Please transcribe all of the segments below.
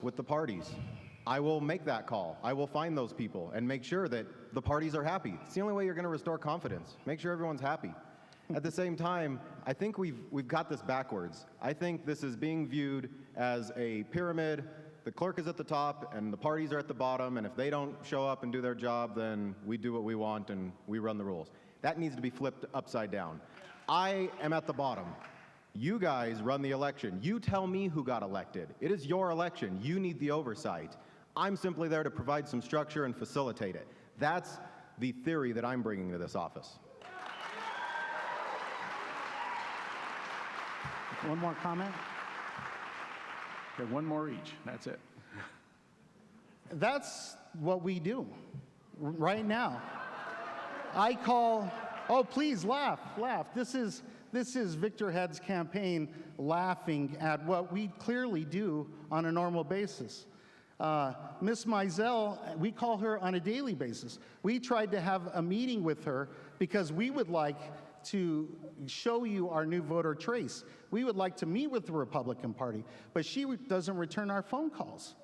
with the parties. I will make that call. I will find those people and make sure that the parties are happy. It's the only way you're going to restore confidence. Make sure everyone's happy. At the same time, I think we've got this backwards. I think this is being viewed as a pyramid. The clerk is at the top and the parties are at the bottom, and if they don't show up and do their job, then we do what we want and we run the rules. That needs to be flipped upside down. I am at the bottom. You guys run the election. You tell me who got elected. It is your election. You need the oversight. I'm simply there to provide some structure and facilitate it. That's the theory that I'm bringing to this office. One more comment? Okay, one more each. That's it. That's what we do right now. I call, oh, please laugh, laugh. This is Victor Head's campaign laughing at what we clearly do on a normal basis. Miss Mizell, we call her on a daily basis. We tried to have a meeting with her because we would like to show you our new voter trace. We would like to meet with the Republican Party, but she doesn't return our phone calls.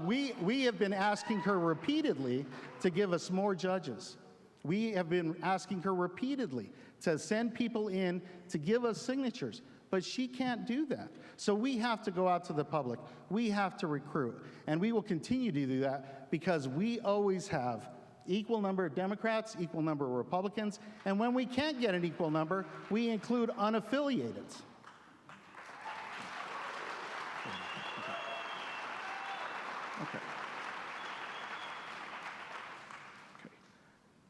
We have been asking her repeatedly to give us more judges. We have been asking her repeatedly to send people in to give us signatures, but she can't do that. So we have to go out to the public. We have to recruit, and we will continue to do that because we always have equal number of Democrats, equal number of Republicans, and when we can't get an equal number, we include unaffiliated. Okay.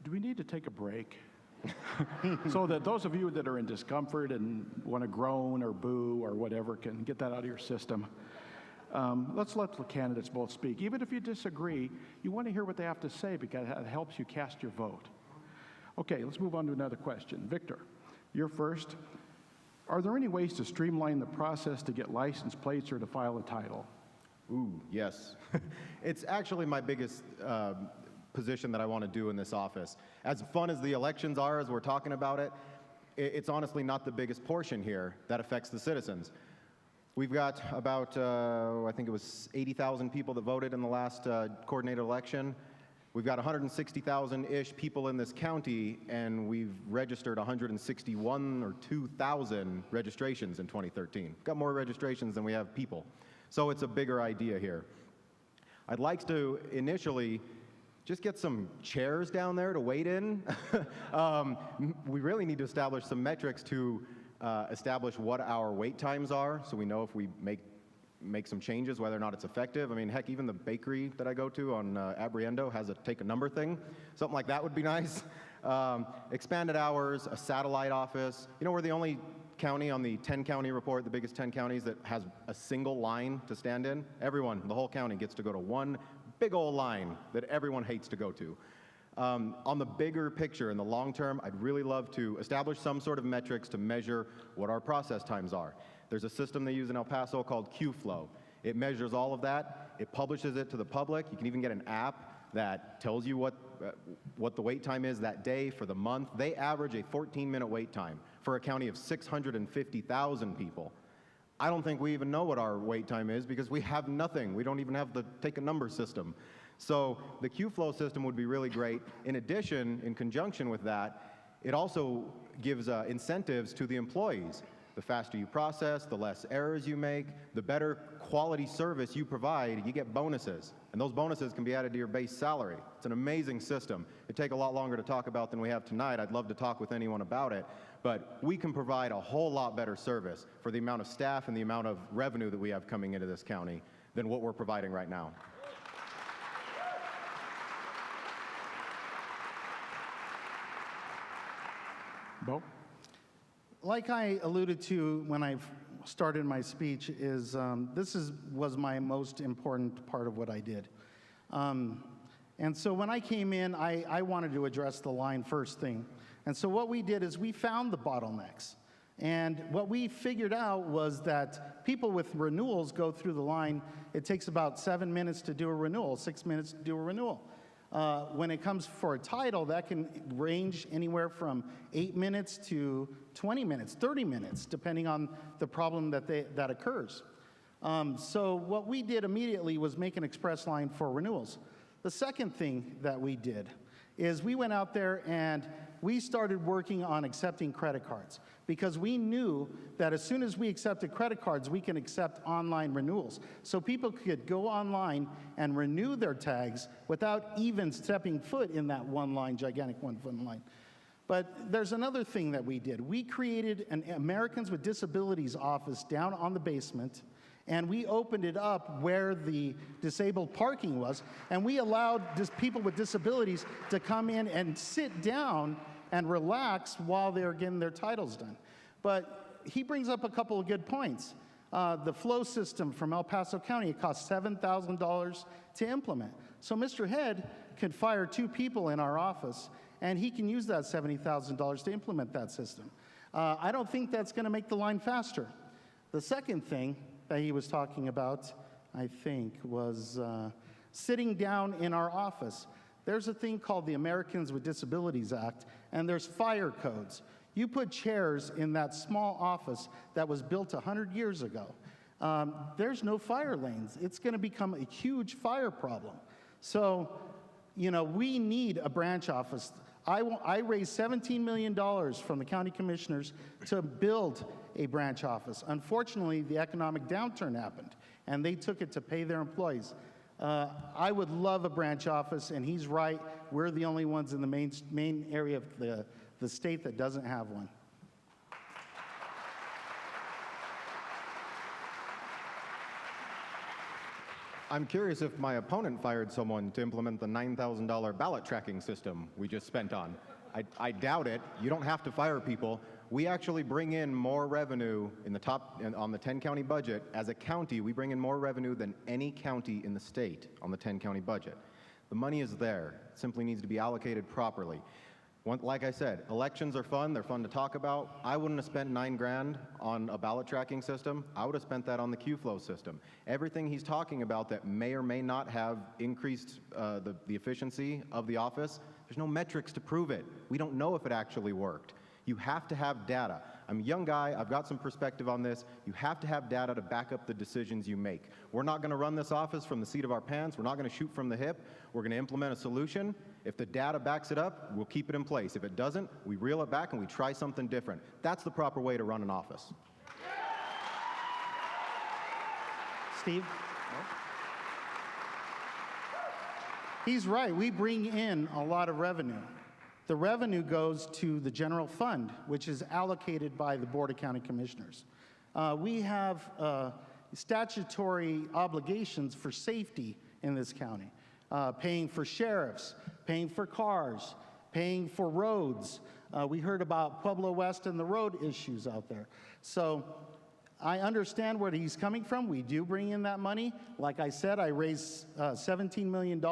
Do we need to take a break? So that those of you that are in discomfort and want to groan or boo or whatever can get that out of your system. Let's let the candidates both speak. Even if you disagree, you want to hear what they have to say because it helps you cast your vote. Okay, let's move on to another question. Victor, you're first. Are there any ways to streamline the process to get license plates or to file a title? Ooh, yes. It's actually my biggest position that I want to do in this office. As fun as the elections are, as we're talking about it, it's honestly not the biggest portion here that affects the citizens. We've got about, I think it was 80,000 people that voted in the last coordinated election. We've got 160,000-ish people in this county, and we've registered 161 or 2,000 registrations in 2013. We've got more registrations than we have people. So it's a bigger idea here. I'd like to initially just get some chairs down there to wait in. We really need to establish some metrics to establish what our wait times are, so we know if we make some changes, whether or not it's effective. I mean, heck, even the bakery that I go to on Abriendo has a take a number thing. Something like that would be nice. Expanded hours, a satellite office. You know, we're the only county on the 10-county report, the biggest 10 counties, that has a single line to stand in. Everyone, the whole county, gets to go to one big old line that everyone hates to go to. On the bigger picture, in the long term, I'd really love to establish some sort of metrics to measure what our process times are. There's a system they use in El Paso called Q-Flow. It measures all of that. It publishes it to the public. You can even get an app that tells you what the wait time is that day for the month. They average a 14-minute wait time for a county of 650,000 people. I don't think we even know what our wait time is because we have nothing. We don't even have the take a number system. So the Q-Flow system would be really great. In addition, in conjunction with that, it also gives incentives to the employees. The faster you process, the less errors you make, the better quality service you provide, you get bonuses. And those bonuses can be added to your base salary. It's an amazing system. It'd take a lot longer to talk about than we have tonight. I'd love to talk with anyone about it. But we can provide a whole lot better service for the amount of staff and the amount of revenue that we have coming into this county than what we're providing right now. Bo? Like I alluded to when I started my speech, was my most important part of what I did. And so when I came in, I wanted to address the line first thing. And so what we did is we found the bottlenecks. And what we figured out was that people with renewals go through the line. It takes about 7 minutes to do a renewal, 6 minutes to do a renewal. When it comes for a title, that can range anywhere from 8 minutes to 20 minutes, 30 minutes, depending on the problem that occurs. So what we did immediately was make an express line for renewals. The second thing that we did is we went out there and we started working on accepting credit cards, because we knew that as soon as we accepted credit cards, we can accept online renewals. So people could go online and renew their tags without even stepping foot in that one line, gigantic 1 foot line. But there's another thing that we did. We created an Americans with Disabilities office down on the basement, and we opened it up where the disabled parking was, and we allowed people with disabilities to come in and sit down and relax while they're getting their titles done. But he brings up a couple of good points. The flow system from El Paso County, it costs $7,000 to implement. So Mr. Head could fire 2 people in our office, and he can use that $70,000 to implement that system. I don't think that's going to make the line faster. The second thing that he was talking about, I think, was sitting down in our office. There's a thing called the Americans with Disabilities Act, and there's fire codes. You put chairs in that small office that was built 100 years ago. There's no fire lanes. It's going to become a huge fire problem. So, you know, we need a branch office. I raised $17 million from the county commissioners to build a branch office. Unfortunately, the economic downturn happened, and they took it to pay their employees. I would love a branch office, and he's right. We're the only ones in the main area of the state that doesn't have one. I'm curious if my opponent fired someone to implement the $9,000 ballot tracking system we just spent on. I doubt it. You don't have to fire people. We actually bring in more revenue on the 10-county budget. As a county, we bring in more revenue than any county in the state on the 10-county budget. The money is there. It simply needs to be allocated properly. Like I said, elections are fun. They're fun to talk about. I wouldn't have spent $9 grand on a ballot tracking system. I would have spent that on the Q-flow system. Everything he's talking about that may or may not have increased the efficiency of the office, there's no metrics to prove it. We don't know if it actually worked. You have to have data. I'm a young guy. I've got some perspective on this. You have to have data to back up the decisions you make. We're not going to run this office from the seat of our pants. We're not going to shoot from the hip. We're going to implement a solution. If the data backs it up, we'll keep it in place. If it doesn't, we reel it back and we try something different. That's the proper way to run an office. Steve? He's right. We bring in a lot of revenue. The revenue goes to the general fund, which is allocated by the Board of County Commissioners. We have statutory obligations for safety in this county, paying for sheriffs, paying for cars, paying for roads. We heard about Pueblo West and the road issues out there. So I understand where he's coming from. We do bring in that money. Like I said, I raised $17 million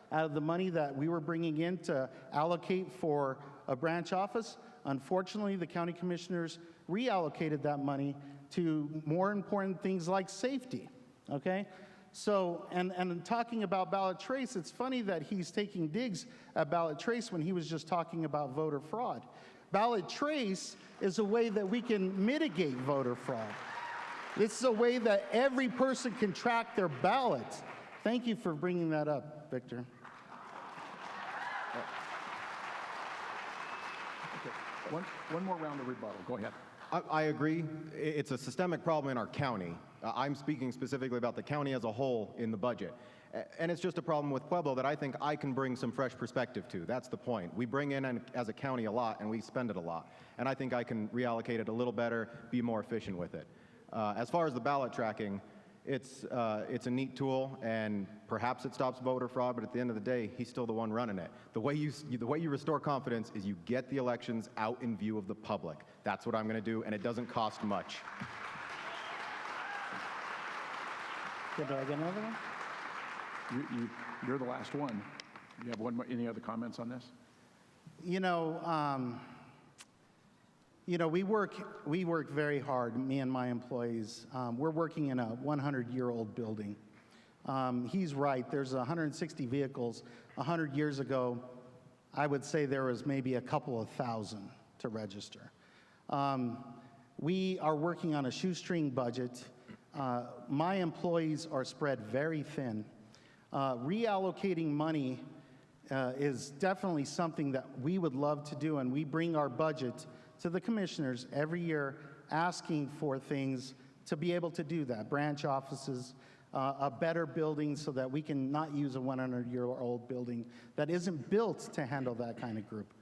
out of the money that we were bringing in to allocate for a branch office. Unfortunately, the county commissioners reallocated that money to more important things like safety, okay? So, and talking about ballot trace, it's funny that he's taking digs at ballot trace when he was just talking about voter fraud. Ballot trace is a way that we can mitigate voter fraud. It's a way that every person can track their ballots. Thank you for bringing that up, Victor. One more round of rebuttal. Go ahead. I agree. It's a systemic problem in our county. I'm speaking specifically about the county as a whole in the budget. And it's just a problem with Pueblo that I think I can bring some fresh perspective to. That's the point. We bring in as a county a lot and we spend it a lot. And I think I can reallocate it a little better, be more efficient with it. As far as the ballot tracking, it's a neat tool, and perhaps it stops voter fraud, but at the end of the day, he's still the one running it. The way you restore confidence is you get the elections out in view of the public. That's what I'm going to do, and it doesn't cost much. Did I get another one? You're the last one. You have one more, any other comments on this? You know, we work very hard, me and my employees. We're working in a 100-year-old building. He's right, there's 160 vehicles. 100 years ago, I would say there was maybe a couple of thousand to register. We are working on a shoestring budget. my employees are spread very thin. Reallocating money is definitely something that we would love to do, and we bring our budget to the commissioners every year asking for things to be able to do that. Branch offices, a better building so that we can not use a 100-year-old building that isn't built to handle that kind of group.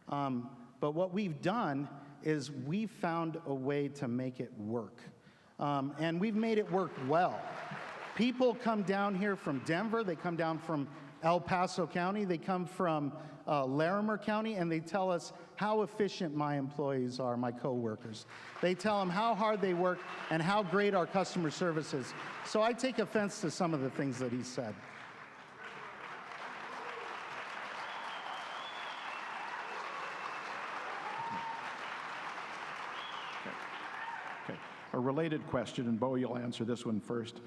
But what we've done is we've found a way to make it work. And we've made it work well. People come down here from Denver, they come down from El Paso County, they come from Larimer County, and they tell us how efficient my employees are, my coworkers. They tell them how hard they work and how great our customer service is. So I take offense to some of the things that he said. Okay. A related question, and Bo, you'll answer this one first.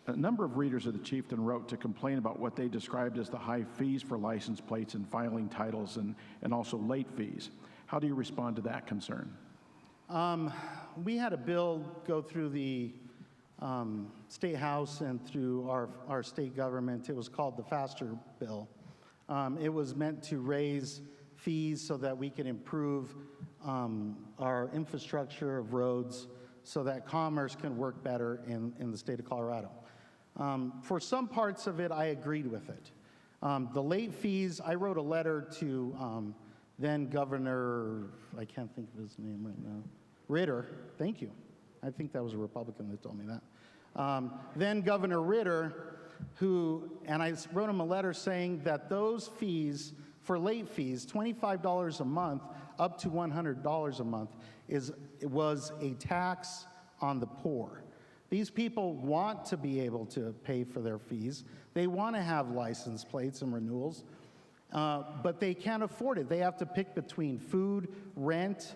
A number of readers of the Chieftain wrote to complain about what they described as the high fees for license plates and filing titles and also late fees. How do you respond to that concern? We had a bill go through the State House and through our state government. It was called the Faster Bill. It was meant to raise fees so that we can improve our infrastructure of roads so that commerce can work better in the state of Colorado. For some parts of it, I agreed with it. The late fees, I wrote a letter to then Governor, I can't think of his name right now, Ritter, thank you. I think that was a Republican that told me that. Then Governor Ritter, and I wrote him a letter saying that those fees, for late fees, $25 a month up to $100 a month, was a tax on the poor. These people want to be able to pay for their fees. They want to have license plates and renewals, but they can't afford it. They have to pick between food, rent,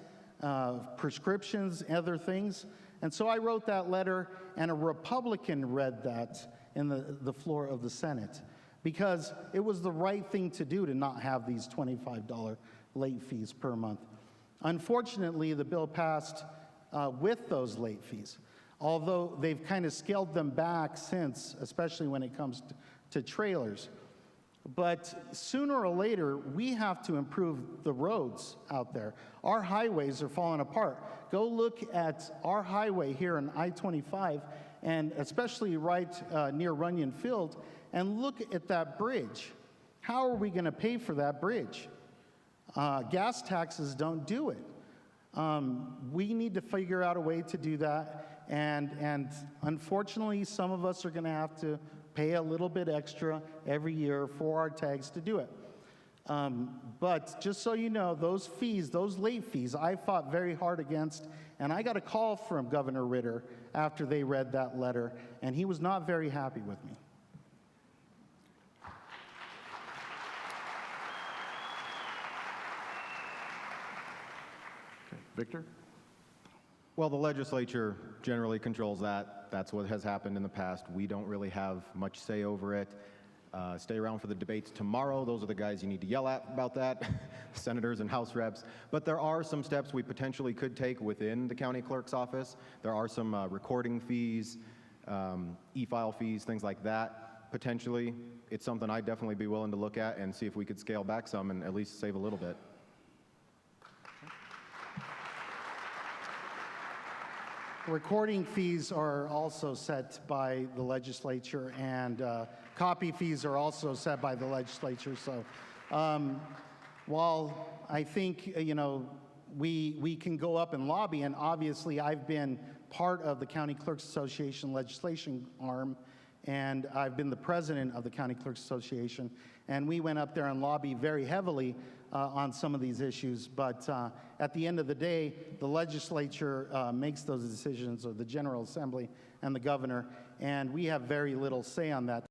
prescriptions, other things. And so I wrote that letter, and a Republican read that in the floor of the Senate because it was the right thing to do to not have these $25 late fees per month. Unfortunately, the bill passed with those late fees, although they've kind of scaled them back since, especially when it comes to trailers. But sooner or later, we have to improve the roads out there. Our highways are falling apart. Go look at our highway here on I-25, and especially right near Runyon Field, and look at that bridge. How are we going to pay for that bridge? Gas taxes don't do it. We need to figure out a way to do that, and unfortunately, some of us are going to have to pay a little bit extra every year for our tags to do it. But just so you know, those fees, those late fees, I fought very hard against, and I got a call from Governor Ritter after they read that letter, and he was not very happy with me. Okay. Victor? Well, the legislature generally controls that. That's what has happened in the past. We don't really have much say over it. Stay around for the debates tomorrow. Those are the guys you need to yell at about that, senators and House reps. But there are some steps we potentially could take within the county clerk's office. There are some recording fees, e-file fees, things like that. Potentially, it's something I'd definitely be willing to look at and see if we could scale back some and at least save a little bit. Recording fees are also set by the legislature, and copy fees are also set by the legislature. So while I think, we can go up and lobby, and obviously I've been part of the County Clerks Association legislation arm, and I've been the president of the County Clerks Association, and we went up there and lobbied very heavily on some of these issues, but at the end of the day, the legislature makes those decisions, or the General Assembly and the governor, and we have very little say on that.